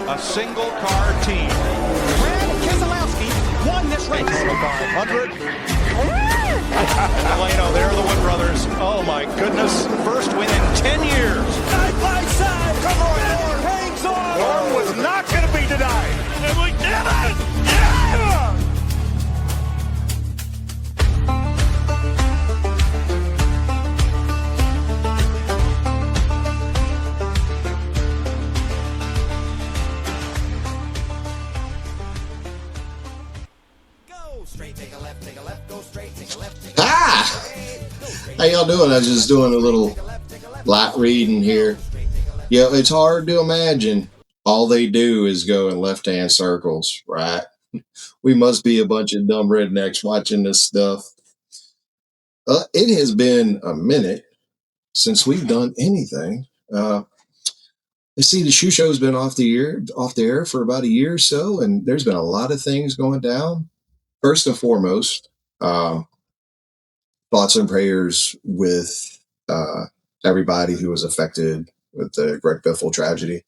a single car team. Brad Keselowski won this race. 500. Delano, there are the Wood brothers. Oh my goodness. First win in 10 years. Side by side. Come on, Norm. Hangs on. Norm was not going to be denied. And we did it. Yeah! How y'all doing? I was just doing a little light reading here. Yeah, it's hard to imagine all they do is go in left-hand circles, right? We must be a bunch of dumb rednecks watching this stuff. It has been a minute since we've done anything. I see the shoe show's been off the air for about a year or so, and there's been a lot of things going down. First and foremost, thoughts and prayers with everybody who was affected with the Greg Biffle tragedy.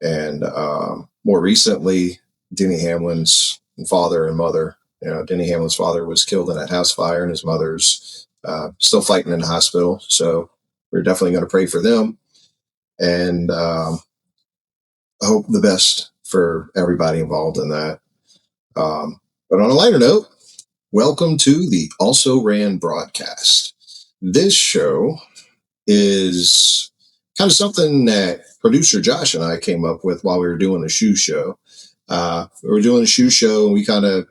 And more recently, Denny Hamlin's father and mother. Denny Hamlin's father was killed in that house fire, and his mother's still fighting in the hospital. So we're definitely going to pray for them. And I hope the best for everybody involved in that. But on a lighter note, welcome to the Also Ran broadcast. This show is kind of something that producer Josh and I came up with while we were doing the shoe show. We were doing a shoe show, and we kind of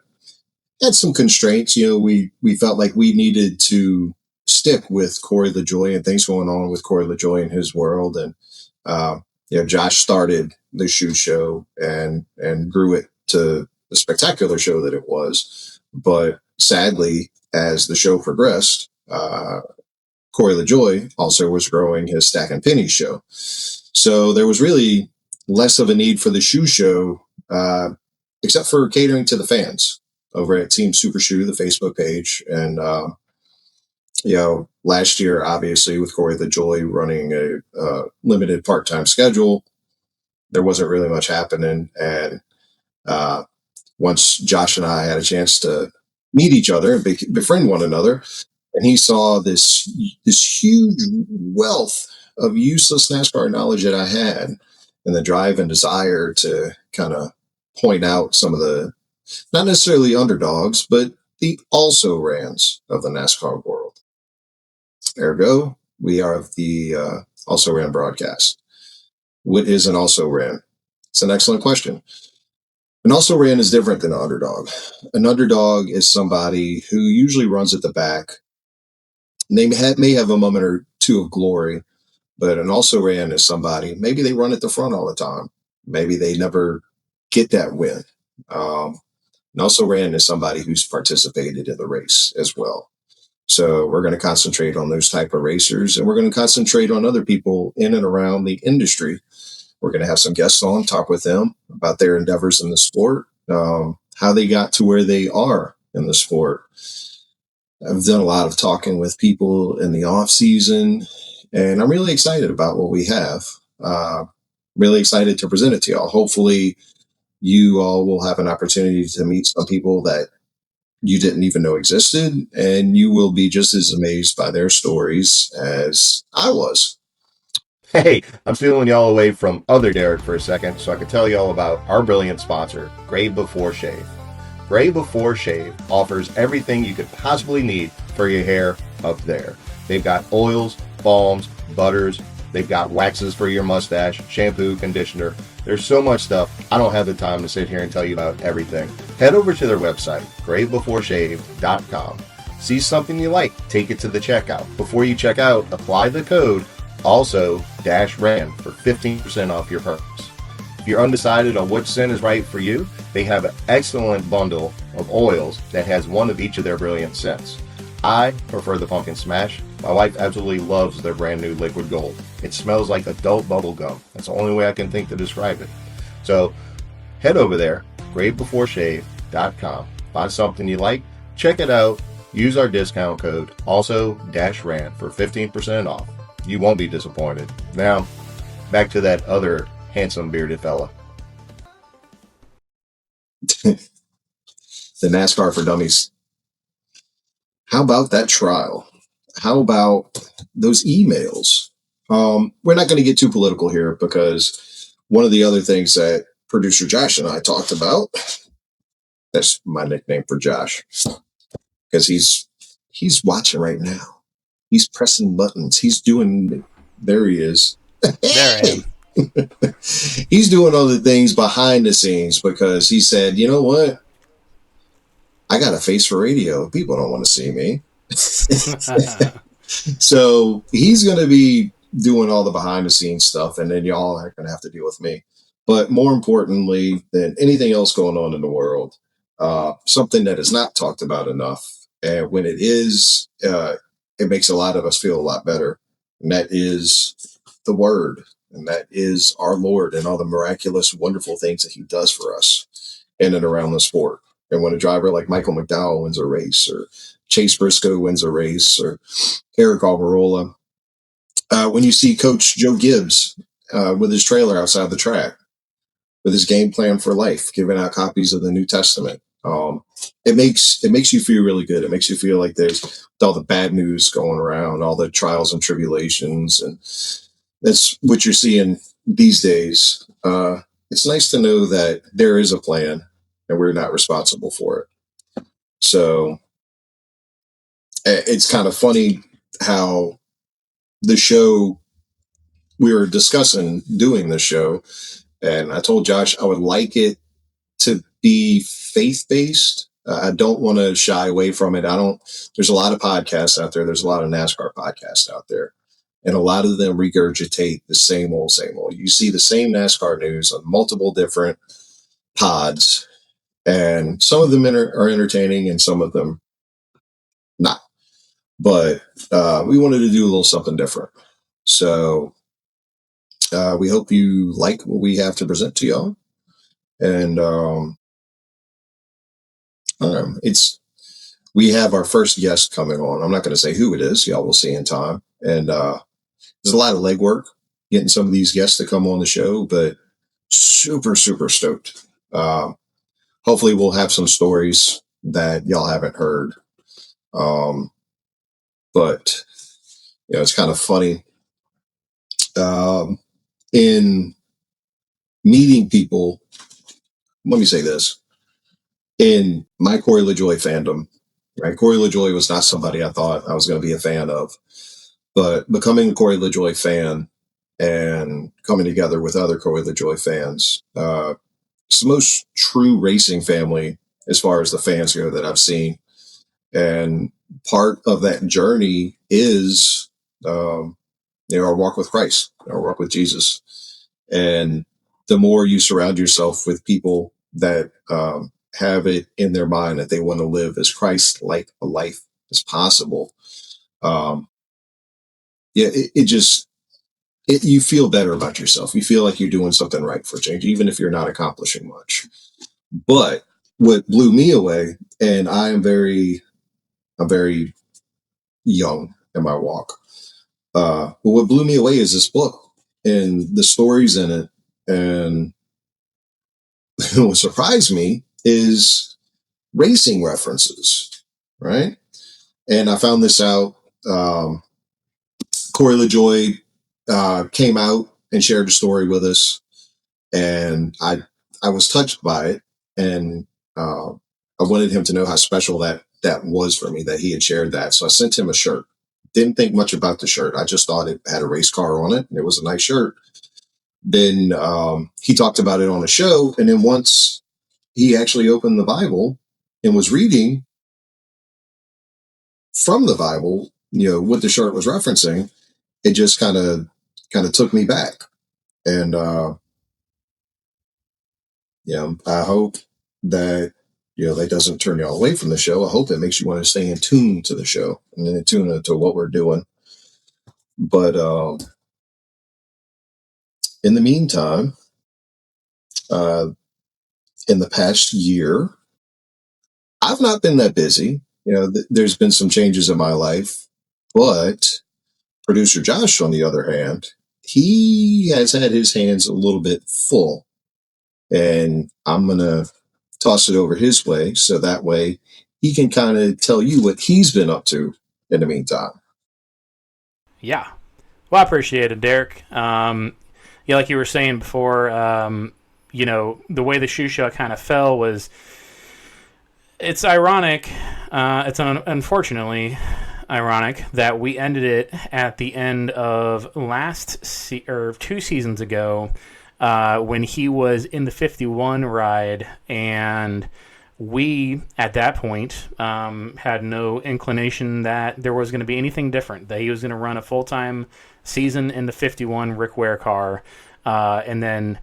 had some constraints. We felt like we needed to stick with Corey LaJoie and things going on with Corey LaJoie in his world. And Josh started the shoe show and grew it to the spectacular show that it was. But sadly, as the show progressed, Corey LaJoie also was growing his Stack and Penny show. So there was really less of a need for the shoe show, except for catering to the fans over at Team Super Shoe, the Facebook page. And, last year, obviously, with Corey LaJoie running a limited part-time schedule, there wasn't really much happening. And once Josh and I had a chance to meet each other and befriend one another, and he saw this huge wealth of useless NASCAR knowledge that I had, and the drive and desire to kind of point out some of the, not necessarily underdogs, but the also rans of the NASCAR world. Ergo, we are the Also Ran broadcast. What is an also ran? It's an excellent question. An also ran is different than an underdog. An underdog is somebody who usually runs at the back. They may have a moment or two of glory, but an also ran is somebody, maybe they run at the front all the time. Maybe they never get that win. An also ran is somebody who's participated in the race as well. So we're going to concentrate on those type of racers, and we're going to concentrate on other people in and around the industry. We're going to have some guests on, talk with them about their endeavors in the sport, how they got to where they are in the sport. I've done a lot of talking with people in the off season, and I'm really excited about what we have. Really excited to present it to y'all. Hopefully you all will have an opportunity to meet some people that you didn't even know existed, and you will be just as amazed by their stories as I was. Hey, I'm stealing y'all away from other Derek for a second so I can tell y'all about our brilliant sponsor, Gray Before Shave. Gray Before Shave offers everything you could possibly need for your hair up there. They've got oils, balms, butters. They've got waxes for your mustache, shampoo, conditioner. There's so much stuff. I don't have the time to sit here and tell you about everything. Head over to their website, graybeforeshave.com. See something you like, take it to the checkout. Before you check out, apply the code ALSO-RAN for 15% off your purchase. If you're undecided on which scent is right for you, they have an excellent bundle of oils that has one of each of their brilliant scents. I prefer the Pumpkin Smash. My wife absolutely loves their brand new Liquid Gold. It smells like adult bubble gum. That's the only way I can think to describe it. So head over there, graybeforeshave.com. Find something you like, check it out, use our discount code ALSO-RAN for 15% off. You won't be disappointed. Now, back to that other handsome bearded fella. the NASCAR for Dummies. How about that trial? How about those emails? We're not going to get too political here because one of the other things that producer Josh and I talked about, that's my nickname for Josh, because he's watching right now. He's pressing buttons. He's doing, there he is. There I am. He's doing other things behind the scenes because he said, you know what? I got a face for radio. People don't want to see me. So he's going to be doing all the behind the scenes stuff, and then y'all are going to have to deal with me. But more importantly than anything else going on in the world, something that is not talked about enough, and when it is, it makes a lot of us feel a lot better, and that is the Word, and that is our Lord and all the miraculous, wonderful things that He does for us in and around the sport. And when a driver like Michael McDowell wins a race, or Chase Briscoe wins a race, or Eric Almirola, when you see Coach Joe Gibbs with his trailer outside the track, with his game plan for life, giving out copies of the New Testament, it makes you feel really good. It makes you feel like there's all the bad news going around, all the trials and tribulations, and that's what you're seeing these days. It's nice to know that there is a plan, and we're not responsible for it. So it's kind of funny how the show, we were discussing doing the show, and I told Josh I would like it to be faith-based. I don't want to shy away from it. There's a lot of podcasts out there. There's a lot of NASCAR podcasts out there, and a lot of them regurgitate the same old. You see the same NASCAR news on multiple different pods, and some of them are entertaining and some of them not. But we wanted to do a little something different. So we hope you like what we have to present to y'all. And we have our first guest coming on. I'm not going to say who it is. Y'all will see in time. And there's a lot of legwork getting some of these guests to come on the show, but super, super stoked. Hopefully we'll have some stories that y'all haven't heard. But it's kind of funny. In meeting people, let me say this. In my Corey LaJoie fandom, right? Corey LaJoie was not somebody I thought I was going to be a fan of, but becoming a Corey LaJoie fan and coming together with other Corey LaJoie fans, it's the most true racing family as far as the fans go that I've seen. And part of that journey is, our walk with Christ, our walk with Jesus. And the more you surround yourself with people that have it in their mind that they want to live as Christ-like a life as possible, you feel better about yourself. You feel like you're doing something right for change, even if you're not accomplishing much. But what blew me away, and I'm very young in my walk, but what blew me away is this book and the stories in it. And what surprised me is racing references, right? And I found this out. Corey LaJoie came out and shared a story with us, and I was touched by it, and I wanted him to know how special that was for me that he had shared that. So I sent him a shirt. Didn't think much about the shirt. I just thought it had a race car on it, and it was a nice shirt. Then he talked about it on the show, and then once he actually opened the Bible and was reading from the Bible, what the shirt was referencing, it just kind of took me back. And I hope that that doesn't turn you all away from the show. I hope it makes you want to stay in tune to the show and in tune to what we're doing. But in the meantime, in the past year, I've not been that busy. There's been some changes in my life, but producer Josh, on the other hand, he has had his hands a little bit full, and I'm going to toss it over his way, so that way he can kind of tell you what he's been up to in the meantime. Yeah. Well, I appreciate it, Derek. Yeah, like you were saying before, the way the shoe show kind of fell was, it's ironic, unfortunately ironic that we ended it at the end of 2 seasons ago, when he was in the 51 ride, and we, at that point, had no inclination that there was going to be anything different, that he was going to run a full-time season in the 51 Rick Ware car. And then,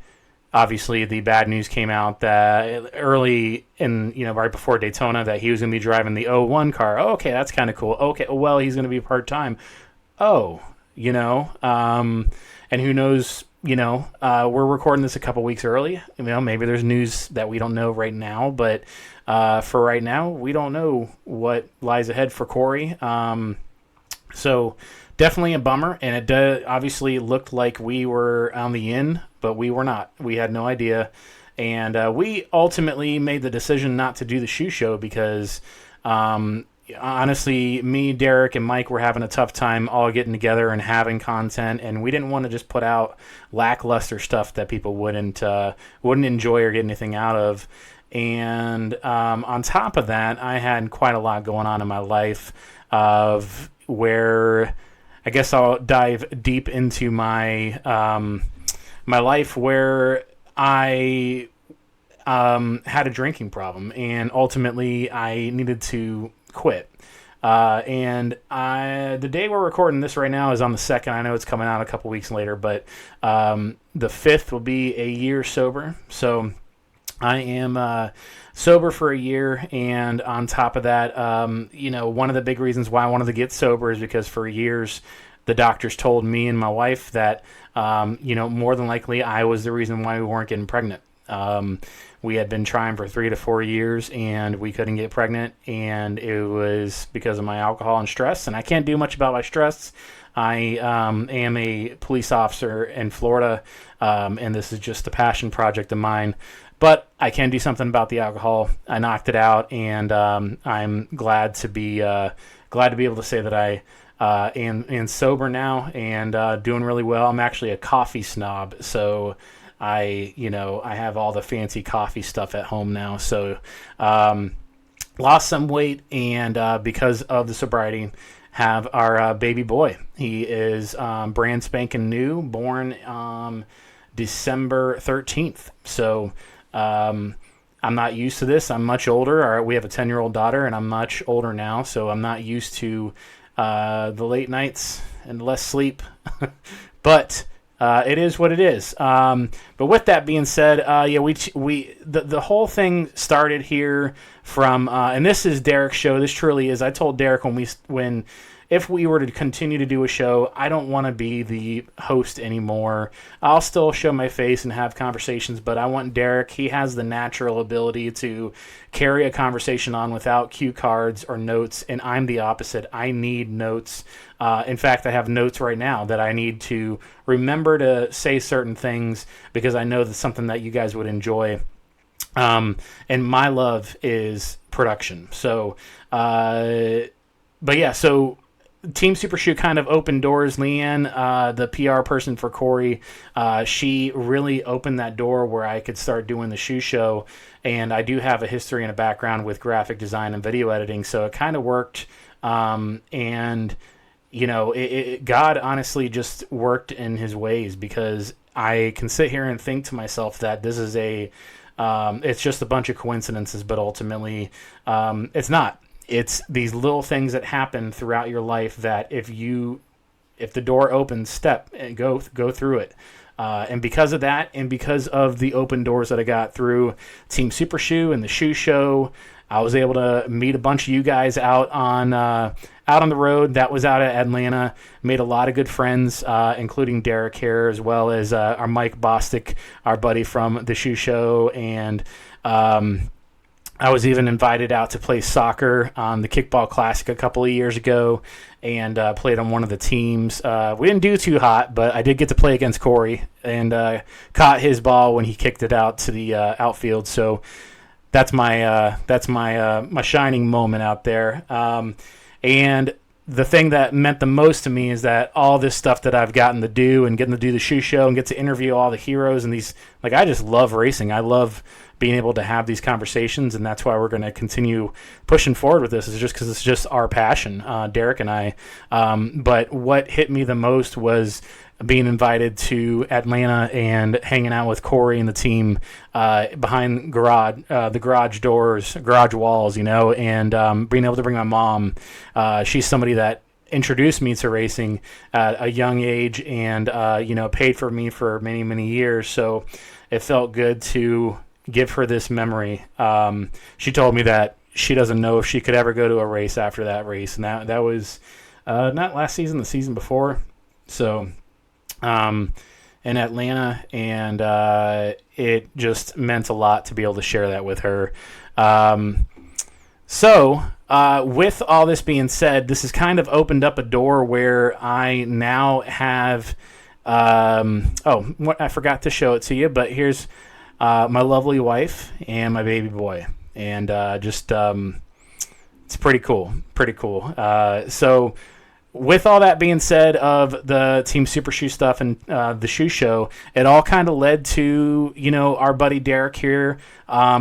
obviously, the bad news came out that early in, right before Daytona, that he was going to be driving the 01 car. Oh, okay, that's kind of cool. Okay, well, he's going to be part-time. And who knows, we're recording this a couple weeks early. Maybe there's news that we don't know right now, but for right now, we don't know what lies ahead for Corey. So definitely a bummer, and it obviously looked like we were on the in, but we were not. We had no idea, and we ultimately made the decision not to do the shoe show because honestly, me, Derek, and Mike were having a tough time all getting together and having content, and we didn't want to just put out lackluster stuff that people wouldn't enjoy or get anything out of. And on top of that, I had quite a lot going on in my life, of where I guess I'll dive deep into my my life, where I had a drinking problem, and ultimately I needed to quit. And the day we're recording this right now is on the 2nd. I know it's coming out a couple weeks later, but the 5th will be a year sober. So I am sober for a year, and on top of that, one of the big reasons why I wanted to get sober is because for years the doctors told me and my wife that, more than likely I was the reason why we weren't getting pregnant. We had been trying for 3 to 4 years, and we couldn't get pregnant, and it was because of my alcohol and stress, and I can't do much about my stress. I am a police officer in Florida, and this is just a passion project of mine, but I can do something about the alcohol. I knocked it out, and I'm glad to be able to say that I am sober now and doing really well. I'm actually a coffee snob, so I have all the fancy coffee stuff at home now. So lost some weight, and because of the sobriety, have our baby boy. He is brand spanking new, born December 13th. So I'm not used to this. I'm much older. We have a 10-year-old daughter, and I'm much older now, so I'm not used to the late nights and less sleep. But it is what it is. But with that being said, the whole thing started here from, and this is Derek's show. This truly is. I told Derek when if we were to continue to do a show, I don't want to be the host anymore. I'll still show my face and have conversations, but I want Derek. He has the natural ability to carry a conversation on without cue cards or notes, and I'm the opposite. I need notes. In fact, I have notes right now that I need to remember to say certain things because I know that's something that you guys would enjoy. And my love is production. So, so Team Super Shoe kind of opened doors. Leanne, the PR person for Corey, she really opened that door where I could start doing the shoe show. And I do have a history and a background with graphic design and video editing, so it kind of worked. God honestly just worked in his ways, because I can sit here and think to myself that this is it's just a bunch of coincidences, but ultimately it's not. It's these little things that happen throughout your life that if the door opens, step and go through it. And because of that, and because of the open doors that I got through Team Super Shoe and the shoe show, I was able to meet a bunch of you guys out on the road. That was out at Atlanta. Made a lot of good friends, including Derek here, as well as our Mike Bostic, our buddy from the shoe show. And I was even invited out to play soccer on the Kickball Classic a couple of years ago, and played on one of the teams. We didn't do too hot, but I did get to play against Corey and caught his ball when he kicked it out to the outfield. So my shining moment out there. And the thing that meant the most to me is that all this stuff that I've gotten to do and getting to do the shoe show and get to interview all the heroes and these, like, I just love racing. I love being able to have these conversations, and that's why we're going to continue pushing forward with this, is just because it's just our passion, Derek and I. But what hit me the most was being invited to Atlanta and hanging out with Corey and the team behind the garage doors, garage walls, and being able to bring my mom. She's somebody that introduced me to racing at a young age and, paid for me for many, many years. So it felt good to give her this memory. She told me that she doesn't know if she could ever go to a race after that race. And that was not last season, the season before. So in Atlanta, and it just meant a lot to be able to share that with her. So with all this being said, this has kind of opened up a door where I now have I forgot to show it to you, but here's my lovely wife and my baby boy, and it's pretty cool. So with all that being said of the Team Super Shoe stuff and the shoe show, it all kind of led to, our buddy Derek here.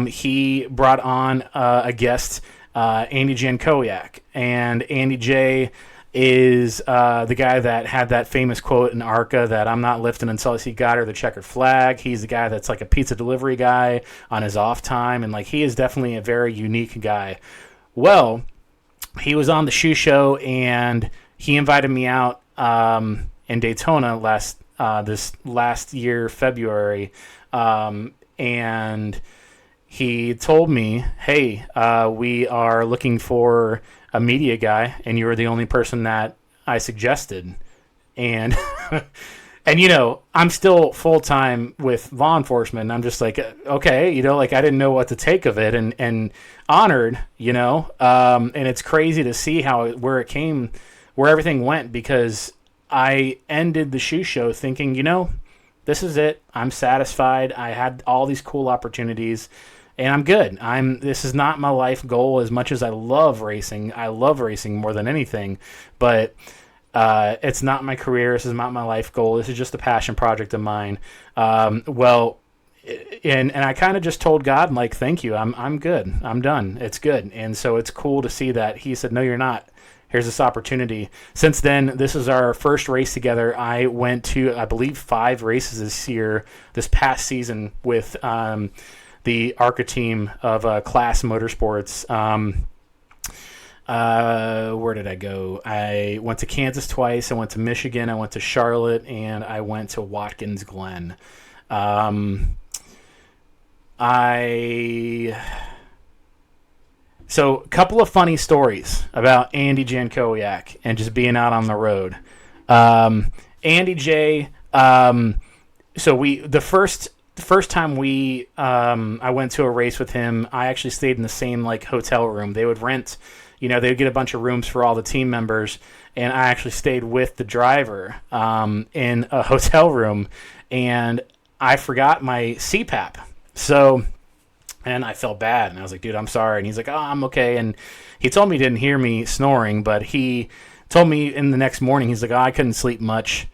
He brought on a guest, Andy Jankowiak. And Andy J is the guy that had that famous quote in ARCA that I'm not lifting until I see God or the checkered flag. He's the guy that's like a pizza delivery guy on his off time. And like, he is definitely a very unique guy. Well, he was on the shoe show and he invited me out in Daytona this last year, February, and he told me, hey, we are looking for a media guy, and you were the only person that I suggested. And, I'm still full-time with law enforcement, and I'm just like, okay, I didn't know what to take of it, and honored, and it's crazy to see where everything went, because I ended the shoe show thinking, this is it. I'm satisfied. I had all these cool opportunities, and I'm good. This is not my life goal as much as I love racing. I love racing more than anything, but it's not my career. This is not my life goal. This is just a passion project of mine. And I kind of just told God, like, thank you. I'm good. I'm done. It's good. And so it's cool to see that he said, no, you're not. Here's this opportunity. Since then, this is our first race together. I went to, I believe, 5 races this past season with the ARCA team of KLAS Motorsports. Where did I go? I went to Kansas twice. I went to Michigan. I went to Charlotte, and I went to Watkins Glen. So a couple of funny stories about Andy Jankowiak and just being out on the road. Andy J, so the first time I went to a race with him, I actually stayed in the same hotel room. They would rent, they would get a bunch of rooms for all the team members, and I actually stayed with the driver in a hotel room, and I forgot my CPAP. And I felt bad, and I was like, dude, I'm sorry. And he's like, oh, I'm okay. And he told me he didn't hear me snoring, but he told me in the next morning, he's like, oh, I couldn't sleep much.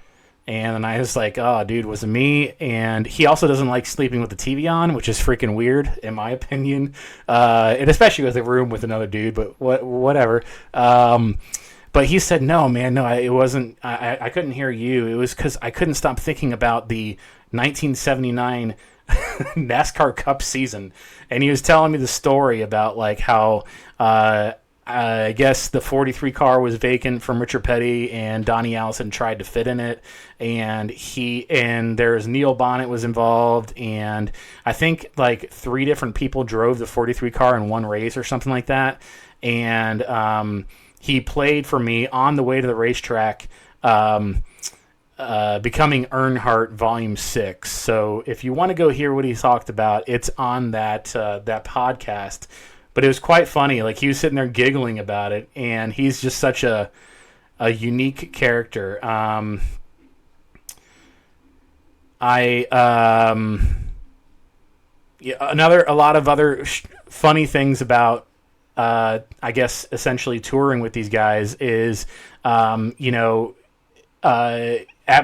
And I was like, oh, dude, was it me? And he also doesn't like sleeping with the TV on, which is freaking weird, in my opinion. And especially with a room with another dude, but whatever. But he said, no, man, no, it wasn't. I couldn't hear you. It was because I couldn't stop thinking about the 1979 NASCAR Cup season, and he was telling me the story about how I guess the 43 car was vacant from Richard Petty, and Donnie Allison tried to fit in it, and there's Neil Bonnet was involved, and I think 3 different people drove the 43 car in one race or something like that, and he played for me on the way to the racetrack. Becoming Earnhardt Volume 6. So if you want to go hear what he talked about, it's on that podcast. But it was quite funny. He was sitting there giggling about it, and he's just such a unique character. a lot of other funny things about, I guess, essentially touring with these guys is, at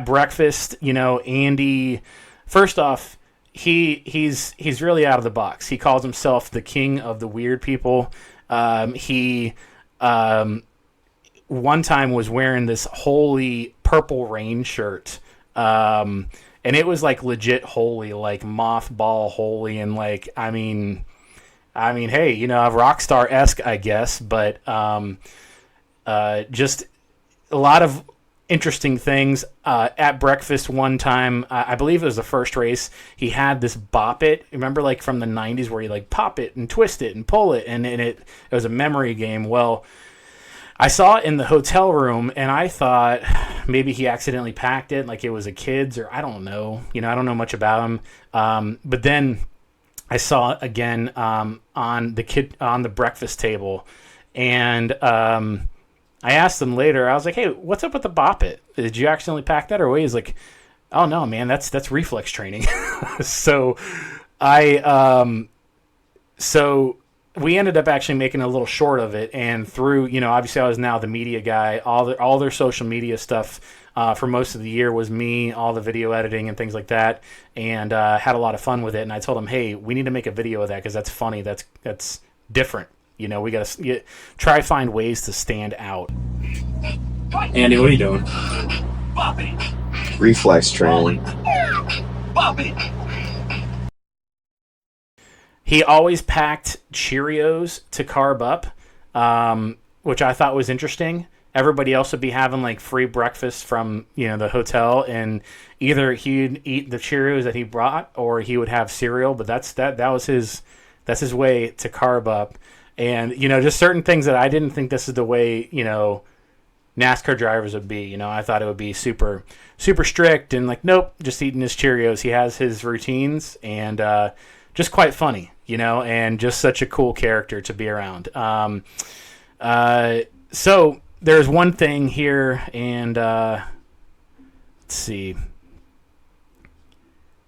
breakfast, Andy, first off, he's really out of the box. He calls himself the king of the weird people. He one time was wearing this holy Purple Rain shirt, and it was like legit holy, like mothball holy, and like I mean, hey, rock star-esque, I guess, but just a lot of interesting things. At breakfast one time, I believe it was the first race, he had this Bop-It. Remember, like from the 90s, where you like pop it and twist it and pull it, and it was a memory game. Well, I saw it in the hotel room, and I thought maybe he accidentally packed it, like it was a kid's, or I don't know. I don't know much about him. But then I saw it again on the breakfast table, and I asked him later. I was like, "Hey, what's up with the Bop-It? Did you accidentally pack that or what?" He's like, "Oh no, man, that's reflex training." So so we ended up actually making a little short of it, and through obviously I was now the media guy. All their social media stuff for most of the year was me, all the video editing and things like that, and had a lot of fun with it. And I told him, "Hey, we need to make a video of that because that's funny. That's different. We got to try find ways to stand out." Andy, what are you doing? Reflex training. He always packed Cheerios to carb up, which I thought was interesting. Everybody else would be having like free breakfast from the hotel, and either he'd eat the Cheerios that he brought or he would have cereal. But that was his way to carb up. And, just certain things that I didn't think this is the way, NASCAR drivers would be. I thought it would be super, super strict and like, nope, just eating his Cheerios. He has his routines and just quite funny, and just such a cool character to be around. So there's one thing here, and let's see.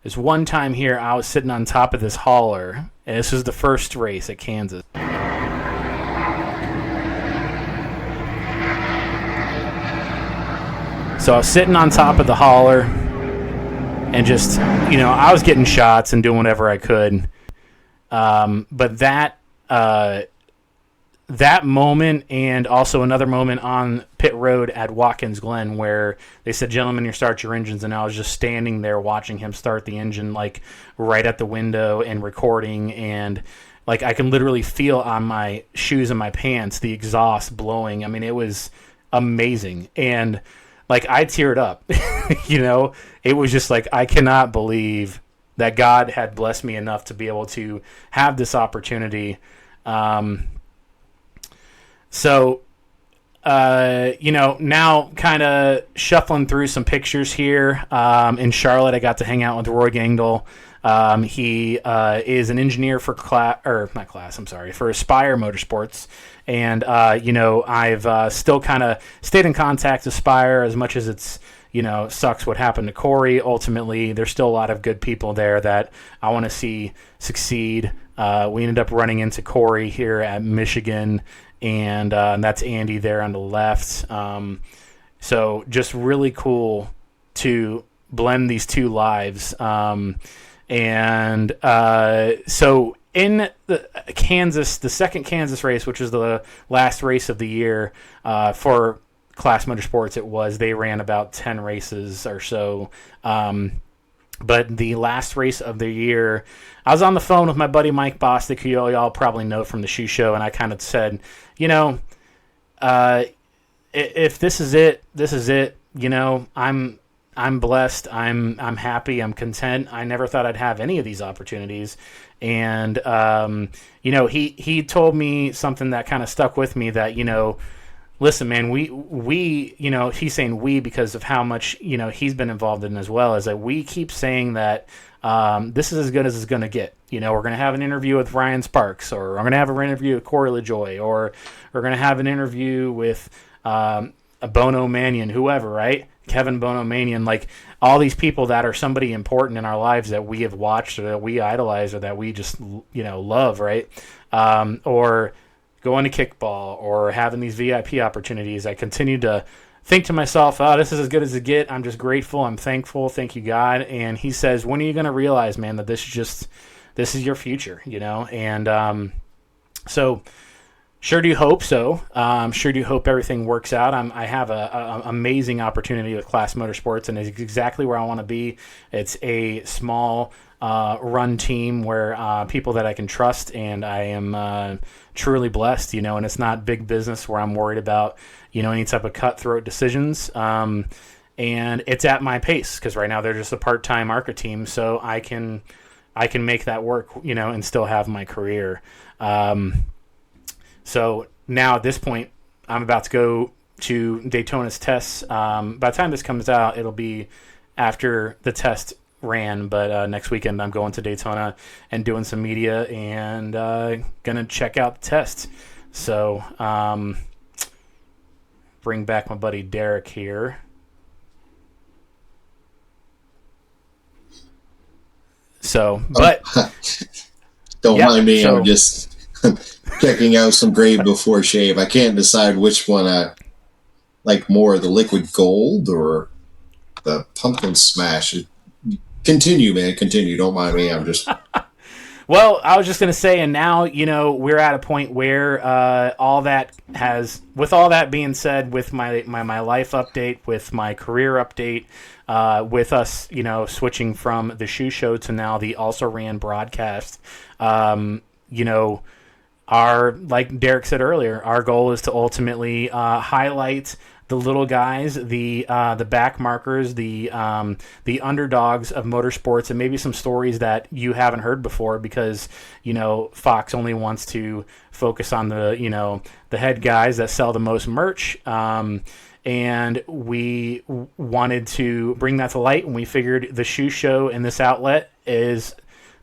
There's one time here I was sitting on top of this hauler, and this was the first race at Kansas. So I was sitting on top of the hauler and just, I was getting shots and doing whatever I could. But that moment, and also another moment on pit road at Watkins Glen, where they said, "Gentlemen, you start your engines," and I was just standing there watching him start the engine, like right at the window and recording, and like I can literally feel on my shoes and my pants the exhaust blowing. I mean, it was amazing, and like I teared up. It was just like, I cannot believe that God had blessed me enough to be able to have this opportunity. So, now kind of shuffling through some pictures here. In Charlotte, I got to hang out with Roy Gangdal. He is an engineer for Spire Motorsports. And, I've still kind of stayed in contact with Spire as much as it's, sucks what happened to Corey. Ultimately, there's still a lot of good people there that I want to see succeed. We ended up running into Corey here at Michigan, and that's Andy there on the left. So just really cool to blend these two lives. So in the second Kansas race, which was the last race of the year for KLAS Motorsports, they ran about 10 races or so. But the last race of the year, I was on the phone with my buddy Mike Bostic, who y'all probably know from the shoe show, and I kind of said, if this is it, this is it. I'm blessed. I'm happy. I'm content. I never thought I'd have any of these opportunities. And, he told me something that kind of stuck with me, that, listen, man, we, he's saying we because of how much, he's been involved in as well, is that we keep saying that this is as good as it's going to get. We're going to have an interview with Ryan Sparks, or we're going to have an interview with Corey LaJoie, or we're going to have an interview with Bono Mannion, whoever, right? Kevin Bonomanian, like all these people that are somebody important in our lives that we have watched or that we idolize or that we just, love, right? Or going to kickball or having these VIP opportunities. I continue to think to myself, oh, this is as good as it get. I'm just grateful. I'm thankful. Thank you, God. And he says, when are you going to realize, man, that this is your future, And so sure do hope so. Sure do hope everything works out. I have a amazing opportunity with KLAS Motorsports, and it's exactly where I want to be. It's a small run team where people that I can trust, and I am truly blessed, and it's not big business where I'm worried about, any type of cutthroat decisions. And it's at my pace because right now they're just a part-time ARCA team, so I can make that work, and still have my career. So now at this point, I'm about to go to Daytona's tests. By the time this comes out, it'll be after the test ran. But next weekend, I'm going to Daytona and doing some media and going to check out the test. So bring back my buddy Derek here. So, but... Don't mind me. So, I'm just checking out some grade before shave. I can't decide which one I like more, the liquid gold or the pumpkin smash. Continue, man. Continue. Don't mind me. I'm just... Well, I was just going to say, and now, we're at a point where with all that being said, with my life update, with my career update, with us, switching from the shoe show to now the Also Ran broadcast, like Derek said earlier, our goal is to ultimately highlight the little guys, the back markers, the underdogs of motorsports, and maybe some stories that you haven't heard before because, Fox only wants to focus on the head guys that sell the most merch. And we wanted to bring that to light, and we figured the shoe show and this outlet is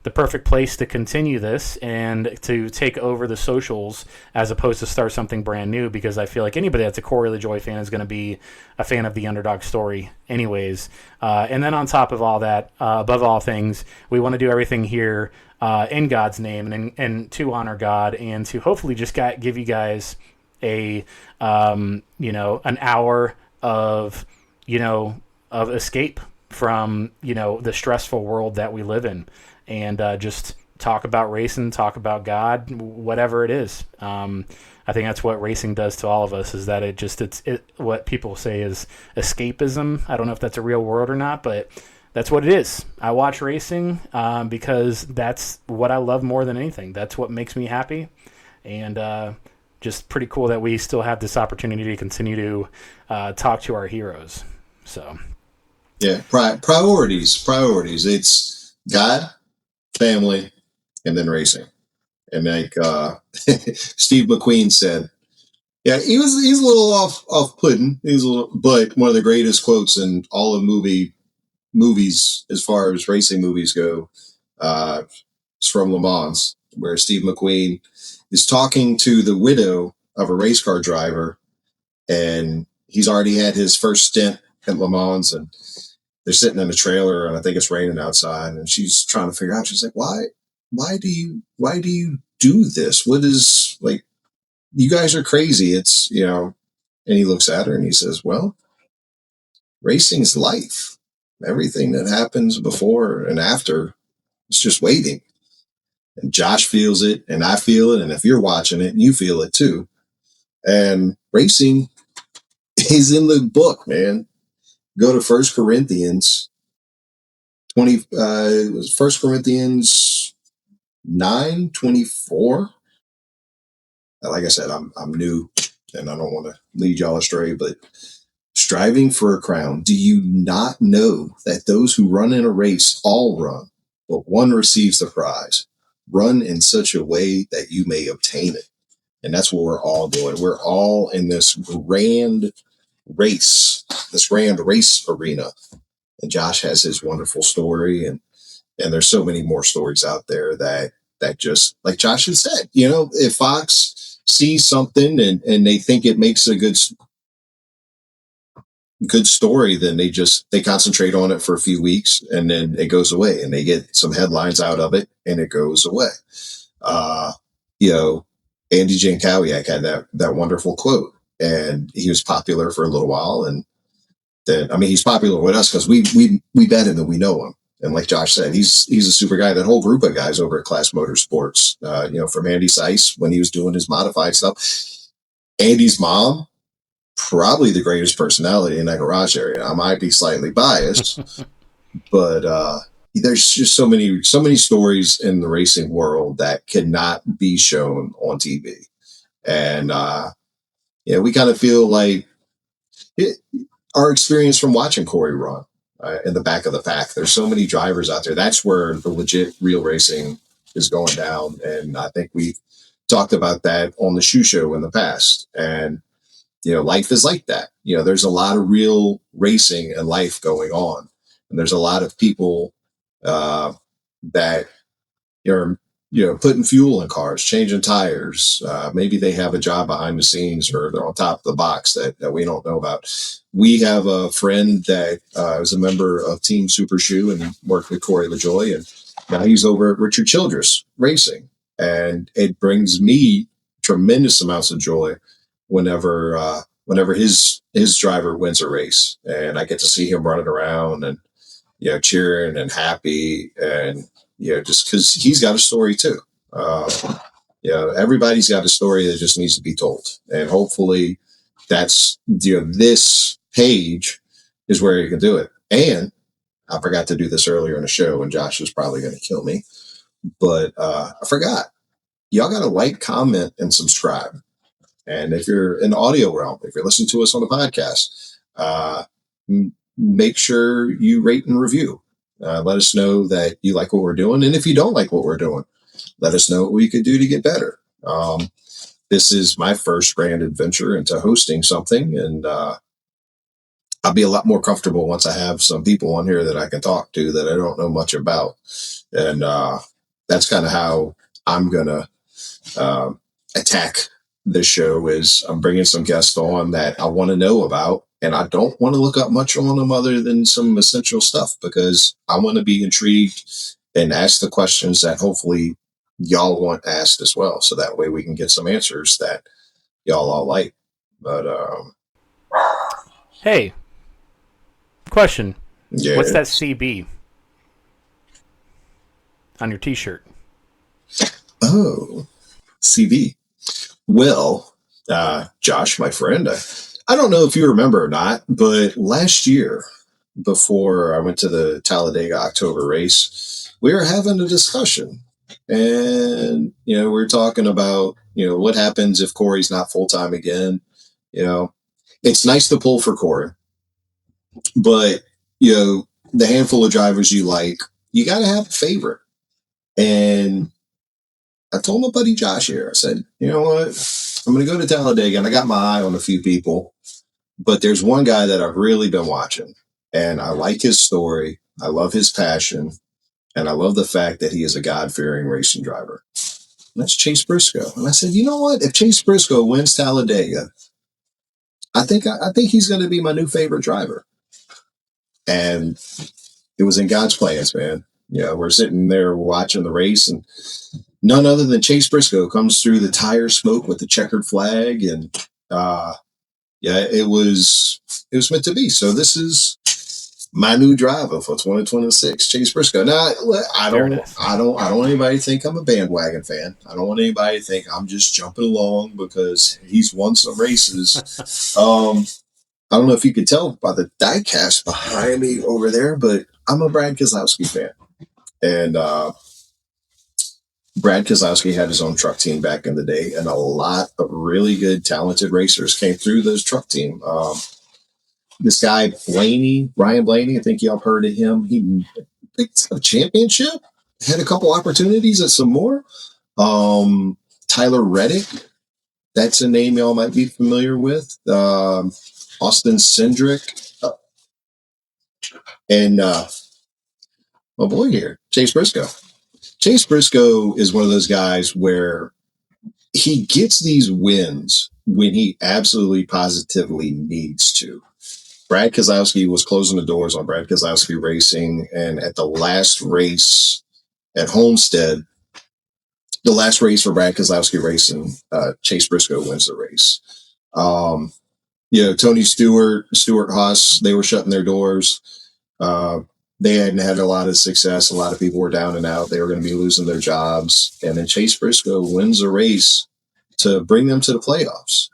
the perfect place to continue this and to take over the socials as opposed to start something brand new, because I feel like anybody that's a Corey LaJoie fan is going to be a fan of the Underdog story anyways. And then on top of all that, above all things, we want to do everything here in God's name and to honor God and to hopefully just give you guys an hour of escape from, the stressful world that we live in. And just talk about racing, talk about God, whatever it is. I think that's what racing does to all of us, is that it's what people say is escapism. I don't know if that's a real word or not, but that's what it is. I watch racing because that's what I love more than anything. That's what makes me happy. And just pretty cool that we still have this opportunity to continue to talk to our heroes. So, yeah, priorities. It's God, family, and then racing. And like Steve McQueen said, yeah, he's a little off-putting. But one of the greatest quotes in all of movies as far as racing movies go, is from Le Mans, where Steve McQueen is talking to the widow of a race car driver, and he's already had his first stint at Le Mans, and they're sitting in a trailer, and I think it's raining outside, and she's trying to figure out. She's like, why do you do this? What is, like, you guys are crazy. It's, and he looks at her and he says, well, racing's life. Everything that happens before and after, it's just waiting. And Josh feels it, and I feel it, and if you're watching it, you feel it too. And racing is in the book, man. Go to 1 Corinthians 20. It was 1 Corinthians 9:24. Like I said, I'm new, and I don't want to lead y'all astray, but striving for a crown. Do you not know that those who run in a race all run, but one receives the prize? Run in such a way that you may obtain it. And that's what we're all doing. We're all in this grand race arena. And Josh has his wonderful story, and there's so many more stories out there that just, like Josh had said, if Fox sees something and they think it makes a good, good story, then they concentrate on it for a few weeks and then it goes away and they get some headlines out of it and it goes away. You know, Andy Jankowiak had that wonderful quote, and he was popular for a little while. And then, I mean, he's popular with us because we bet him and we know him. And like Josh said, he's a super guy. That whole group of guys over at KLAS Motorsports, from Andy Seiss when he was doing his modified stuff. Andy's mom, probably the greatest personality in that garage area. I might be slightly biased, but there's just so many stories in the racing world that cannot be shown on TV. And we kind of feel like our experience from watching Corey run in the back of the pack. There's so many drivers out there. That's where the legit real racing is going down. And I think we've talked about that on the shoe show in the past. And life is like that. There's a lot of real racing and life going on. And there's a lot of people that are, putting fuel in cars, changing tires. Maybe they have a job behind the scenes or they're on top of the box that we don't know about. We have a friend that is a member of Team Super Shoe and worked with Corey LaJoie. And now he's over at Richard Childress Racing. And it brings me tremendous amounts of joy whenever his driver wins a race and I get to see him running around and cheering and happy, and just because he's got a story too. Everybody's got a story that just needs to be told, and hopefully that's this page is where you can do it. And I forgot to do this earlier in the show, and Josh was probably going to kill me, but I forgot. Y'all got to like, comment, and subscribe. And if you're in the audio realm, if you're listening to us on the podcast, make sure you rate and review. Let us know that you like what we're doing. And if you don't like what we're doing, let us know what we could do to get better. This is my first grand adventure into hosting something. And I'll be a lot more comfortable once I have some people on here that I can talk to that I don't know much about. And that's kind of how I'm going to attack this show. Is I'm bringing some guests on that I want to know about, and I don't want to look up much on them other than some essential stuff, because I want to be intrigued and ask the questions that hopefully y'all want asked as well. So that way we can get some answers that y'all all like. But hey, question. Yeah. What's that CB on your t-shirt? Oh, CB. Well, Josh, my friend, I don't know if you remember or not, but last year, before I went to the Talladega October race, we were having a discussion. And, we were talking about, what happens if Corey's not full-time again. It's nice to pull for Corey, but, the handful of drivers you like, you got to have a favorite. And I told my buddy Josh here, I said, you know what? I'm going to go to Talladega, and I got my eye on a few people, but there's one guy that I've really been watching, and I like his story. I love his passion, and I love the fact that he is a God-fearing racing driver. And that's Chase Briscoe. And I said, you know what? If Chase Briscoe wins Talladega, I think he's going to be my new favorite driver. And it was in God's plans, man. We're sitting there watching the race, and none other than Chase Briscoe comes through the tire smoke with the checkered flag. And it was meant to be. So this is my new driver for 2026, Chase Briscoe. Now, I don't want anybody to think I'm a bandwagon fan. I don't want anybody to think I'm just jumping along because he's won some races. I don't know if you could tell by the diecast behind me over there, but I'm a Brad Keselowski fan. And Brad Keselowski had his own truck team back in the day, and a lot of really good, talented racers came through those truck team. This guy, Ryan Blaney, I think y'all have heard of him. He picked a championship, had a couple opportunities at some more. Tyler Reddick, that's a name y'all might be familiar with. Austin Cindric, and my boy here, Chase Briscoe. Chase Briscoe is one of those guys where he gets these wins when he absolutely positively needs to. Brad Keselowski was closing the doors on Brad Keselowski Racing, and at the last race at Homestead, the last race for Brad Keselowski Racing, Chase Briscoe wins the race. Tony Stewart, Stuart Haas, they were shutting their doors. They hadn't had a lot of success. A lot of people were down and out. They were going to be losing their jobs. And then Chase Briscoe wins a race to bring them to the playoffs,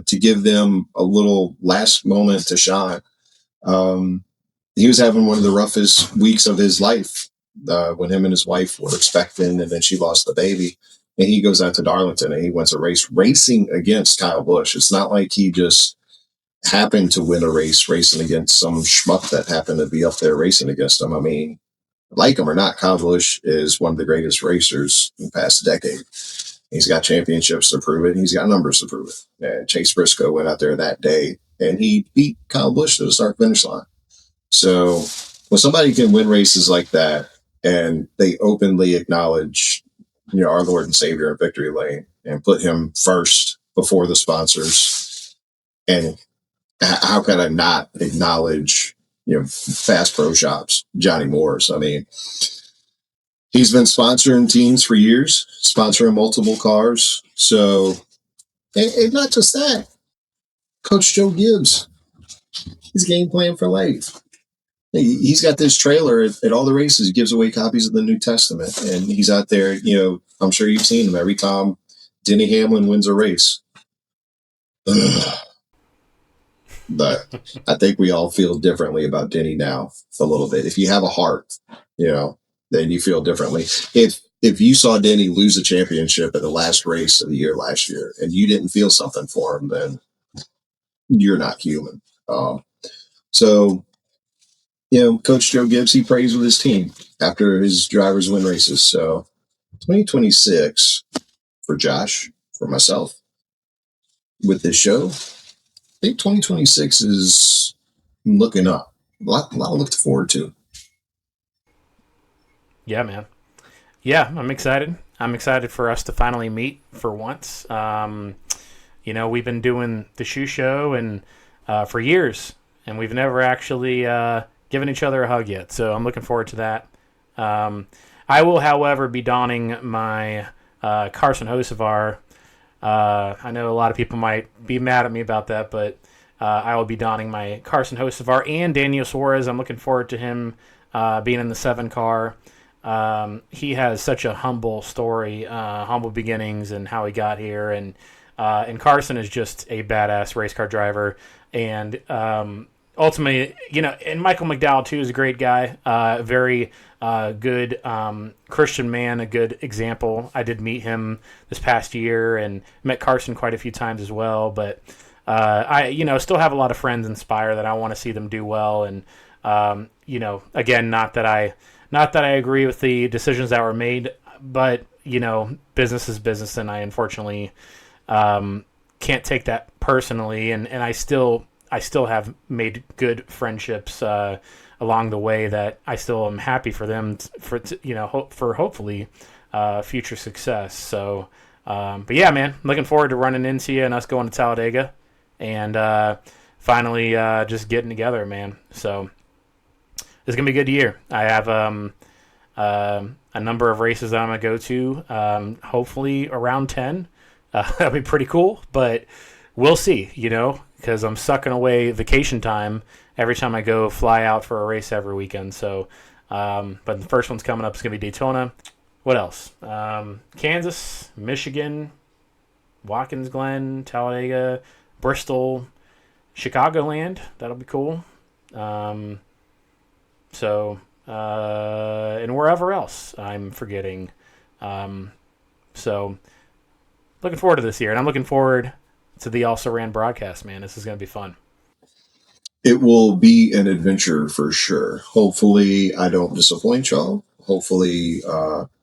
to give them a little last moment to shine. He was having one of the roughest weeks of his life when him and his wife were expecting, and then she lost the baby. And he goes out to Darlington and he wins a race racing against Kyle Busch. It's not like he just happened to win a race racing against some schmuck that happened to be up there racing against him. I mean, like him or not, Kyle Busch is one of the greatest racers in the past decade. He's got championships to prove it, and he's got numbers to prove it. And Chase Briscoe went out there that day, and he beat Kyle Busch to the start-finish line. So when somebody can win races like that, and they openly acknowledge, our Lord and Savior in victory lane and put him first before the sponsors, and how can I not acknowledge, Fast Pro Shops, Johnny Morris? I mean, he's been sponsoring teams for years, sponsoring multiple cars. So, and not just that, Coach Joe Gibbs, his game plan for life. He's got this trailer at all the races. He gives away copies of the New Testament, and he's out there. I'm sure you've seen him every time Denny Hamlin wins a race. But I think we all feel differently about Denny now a little bit. If you have a heart, then you feel differently. If you saw Denny lose a championship at the last race of the year last year and you didn't feel something for him, then you're not human. So, Coach Joe Gibbs, he prays with his team after his drivers win races. So 2026 for Josh, for myself, with this show, I think 2026 is looking up. A lot to look forward to. Yeah, man. Yeah, I'm excited. I'm excited for us to finally meet for once. We've been doing the shoe show and for years, and we've never actually given each other a hug yet. So I'm looking forward to that. I will, however, be donning my Carson Hocevar. I know a lot of people might be mad at me about that, but I will be donning my Carson Hocevar and Daniel Suarez. I'm looking forward to him being in the 7 car. He has such a humble story, humble beginnings, and how he got here. And Carson is just a badass race car driver. And ultimately, and Michael McDowell too is a great guy, very good Christian man, a good example. I did meet him this past year and met Carson quite a few times as well. But I still have a lot of friends in Spire that I want to see them do well. And again, not that I agree with the decisions that were made, but business is business, and I unfortunately can't take that personally. And I still have made good friendships along the way that I still am happy for them for hopefully future success. So, but yeah, man, looking forward to running into you and us going to Talladega and finally just getting together, man. So it's gonna be a good year. I have a number of races that I'm gonna go to. Hopefully around 10. That'll be pretty cool, but we'll see. Because I'm sucking away vacation time every time I go fly out for a race every weekend. So, but the first one's coming up. It's gonna be Daytona. What else? Kansas, Michigan, Watkins Glen, Talladega, Bristol, Chicagoland. That'll be cool. And wherever else I'm forgetting. So looking forward to this year, and I'm looking forward to the Also Ran broadcast, man. This is going to be fun. It will be an adventure for sure. Hopefully I don't disappoint y'all. Hopefully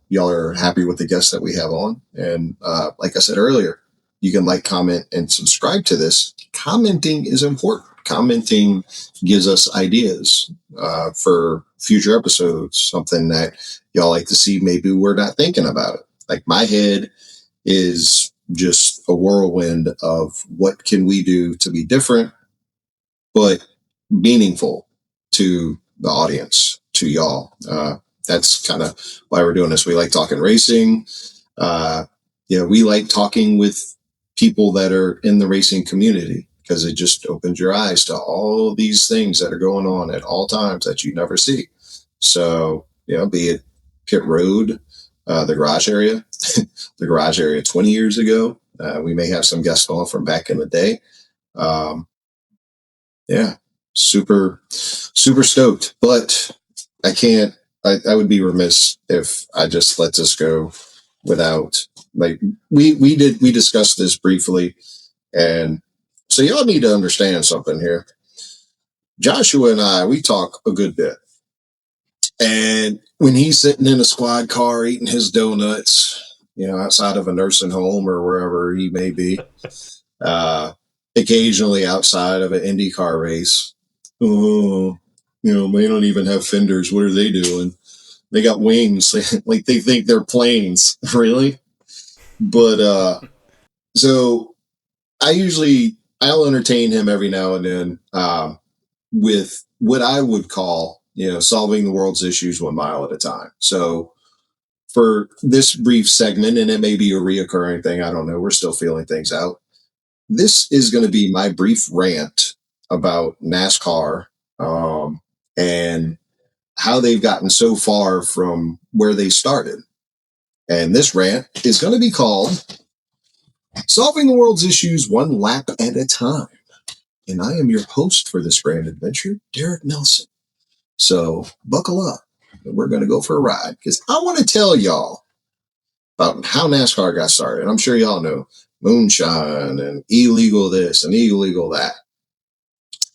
y'all are happy with the guests that we have on. And like I said earlier, you can like, comment, and subscribe to this. Commenting is important. Commenting gives us ideas for future episodes, something that y'all like to see. Maybe we're not thinking about it. Like, my head is just a whirlwind of what can we do to be different, but meaningful to the audience, to y'all. That's kind of why we're doing this. We like talking racing. We like talking with people that are in the racing community, because it just opens your eyes to all these things that are going on at all times that you never see. So, be it pit road, the garage area, the garage area 20 years ago. We may have some guests on from back in the day. Super, super stoked. But I would be remiss if I just let this go without, like, we discussed this briefly. And so y'all need to understand something here. Joshua and I, we talk a good bit. And when he's sitting in a squad car eating his donuts, outside of a nursing home or wherever he may be, occasionally outside of an IndyCar race, they don't even have fenders. What are they doing? They got wings. Like they think they're planes. Really? But so I'll entertain him every now and then with what I would call, solving the world's issues 1 mile at a time. So for this brief segment, and it may be a reoccurring thing, I don't know, we're still feeling things out. This is going to be my brief rant about NASCAR and how they've gotten so far from where they started. And this rant is going to be called Solving the World's Issues 1 Lap at a Time. And I am your host for this grand adventure, Derek Nelson. So buckle up. We're going to go for a ride, because I want to tell y'all about how NASCAR got started. I'm sure y'all know moonshine and illegal this and illegal that.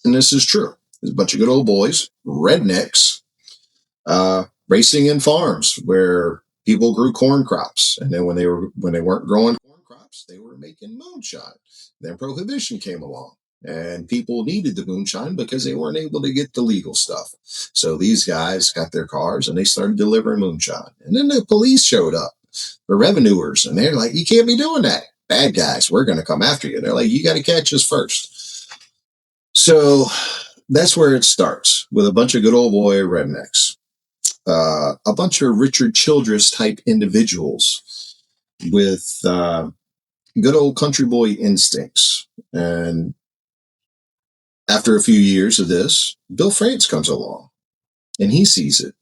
And this is true. There's a bunch of good old boys, rednecks, racing in farms where people grew corn crops. And then when they weren't growing corn crops, they were making moonshine. Then prohibition came along. And people needed the moonshine because they weren't able to get the legal stuff. So these guys got their cars and they started delivering moonshine. And then the police showed up, the revenuers, and they're like, you can't be doing that. Bad guys, we're going to come after you. They're like, you got to catch us first. So that's where it starts, with a bunch of good old boy rednecks. A bunch of Richard Childress type individuals with good old country boy instincts. And after a few years of this, Bill France comes along and he sees it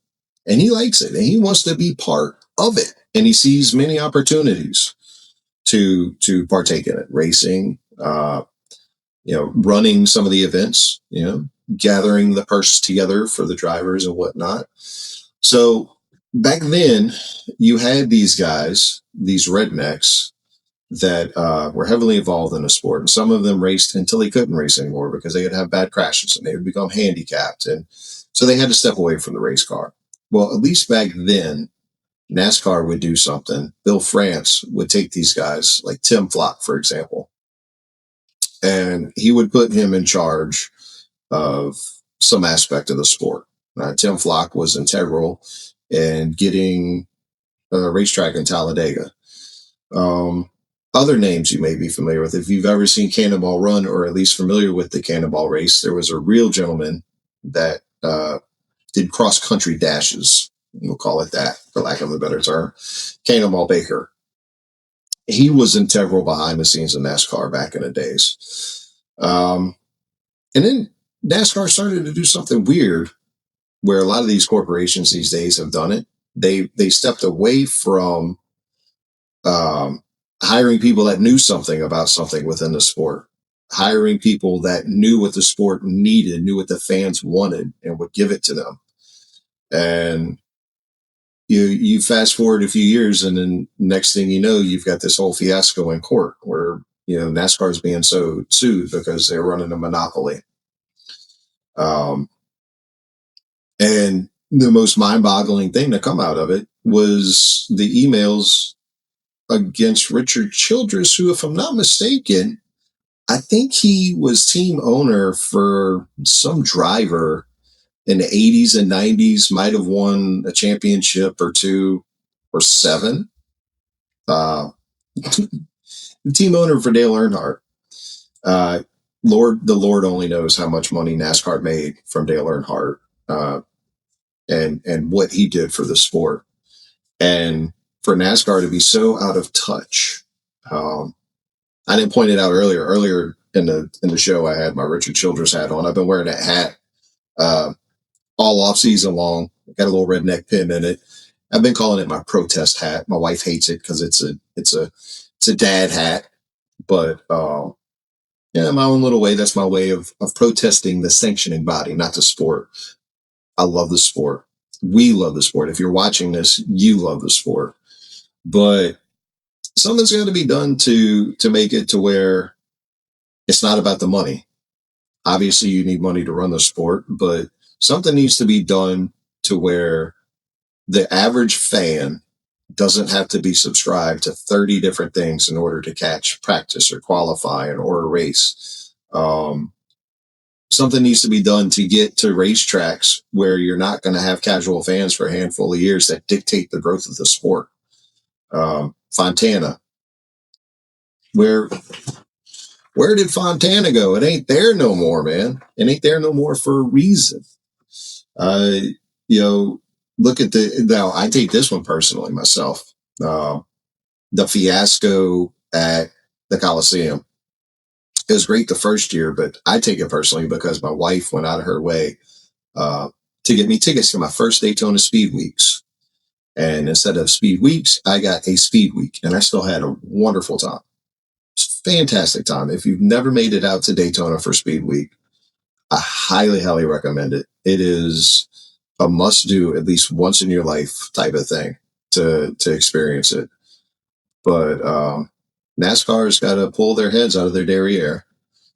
and he likes it and he wants to be part of it. And he sees many opportunities to partake in it, racing, running some of the events, gathering the purse together for the drivers and whatnot. So back then you had these guys, these rednecks, that were heavily involved in the sport. And some of them raced until they couldn't race anymore because they would have bad crashes and they would become handicapped. And so they had to step away from the race car. Well, at least back then, NASCAR would do something. Bill France would take these guys, like Tim Flock, for example, and he would put him in charge of some aspect of the sport. Tim Flock was integral in getting a racetrack in Talladega. Other names you may be familiar with, if you've ever seen Cannonball Run, or at least familiar with the Cannonball race, there was a real gentleman that did cross-country dashes. We'll call it that, for lack of a better term. Cannonball Baker. He was integral behind the scenes of NASCAR back in the days. And then NASCAR started to do something weird, where a lot of these corporations these days have done it. They stepped away from hiring people that knew something about something within the sport, hiring people that knew what the sport needed, knew what the fans wanted, and would give it to them. And you fast forward a few years, and then next thing you know, you've got this whole fiasco in court where, NASCAR is being sued because they're running a monopoly. And the most mind-boggling thing to come out of it was the emails against Richard Childress, who, if I'm not mistaken, I think he was team owner for some driver in the 80s and 90s, might have won a championship or two or seven. The team owner for Dale Earnhardt. the Lord only knows how much money NASCAR made from Dale Earnhardt, and what he did for the sport. And for NASCAR to be so out of touch, I didn't point it out earlier. Earlier in the show, I had my Richard Childress hat on. I've been wearing that hat all off season long. Got a little redneck pin in it. I've been calling it my protest hat. My wife hates it because it's a dad hat, but yeah, in my own little way, that's my way of protesting the sanctioning body, not the sport. I love the sport. We love the sport. If you're watching this, you love the sport. But something's got to be done to make it to where it's not about the money. Obviously, you need money to run the sport, but something needs to be done to where the average fan doesn't have to be subscribed to 30 different things in order to catch practice or qualify or a race. Something needs to be done to get to racetracks where you're not going to have casual fans for a handful of years that dictate the growth of the sport. Fontana. Where did Fontana go? It ain't there no more, man. It ain't there no more for a reason. Look at now I take this one personally myself. The fiasco at the Coliseum. It was great the first year, but I take it personally because my wife went out of her way to get me tickets to my first Daytona Speed Weeks. And instead of Speed Weeks, I got a Speed Week, and I still had a wonderful time. It's a fantastic time. If you've never made it out to Daytona for Speed Week, I highly, highly recommend it. It is a must-do at least once in your life type of thing to experience it. But NASCAR's got to pull their heads out of their derriere.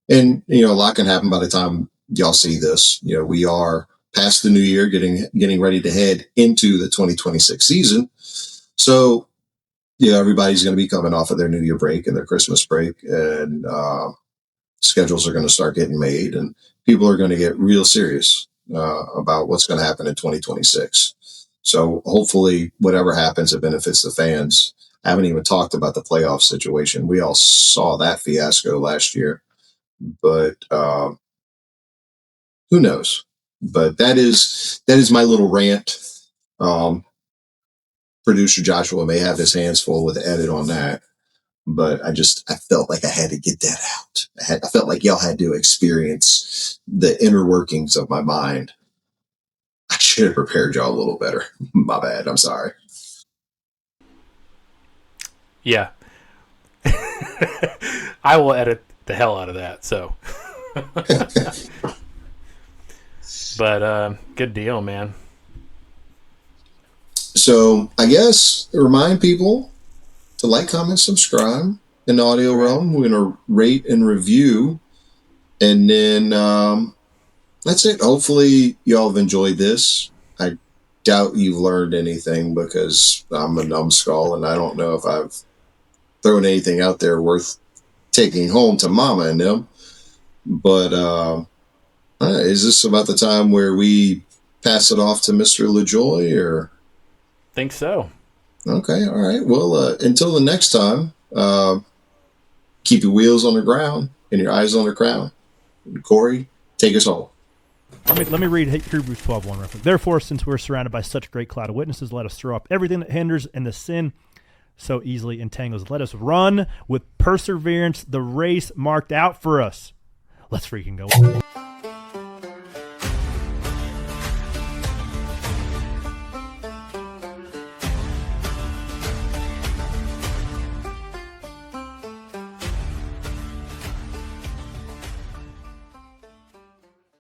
And, a lot can happen by the time y'all see this. We are past the new year, getting ready to head into the 2026 season. So, everybody's going to be coming off of their New Year break and their Christmas break, and schedules are going to start getting made, and people are going to get real serious about what's going to happen in 2026. So hopefully whatever happens, it benefits the fans. I haven't even talked about the playoff situation. We all saw that fiasco last year, but who knows? But that is my little rant. Producer Joshua may have his hands full with the edit on that, but I felt like I had to get that out. I felt like y'all had to experience the inner workings of my mind. I should have prepared y'all a little better. My bad. I'm sorry. Yeah. I will edit the hell out of that, so. But good deal, man. So I guess remind people to like, comment, subscribe in the audio realm. We're going to rate and review. And then that's it. Hopefully y'all have enjoyed this. I doubt you've learned anything because I'm a numbskull and I don't know if I've thrown anything out there worth taking home to mama and them. But is this about the time where we pass it off to Mr. LaJoie, or? Think so. Okay, all right. Well, until the next time, keep your wheels on the ground and your eyes on the crown. Corey, take us home. Let me read Hebrews 12:1 real quick. Therefore, since we're surrounded by such a great cloud of witnesses, let us throw up everything that hinders and the sin so easily entangles. Let us run with perseverance the race marked out for us. Let's freaking go.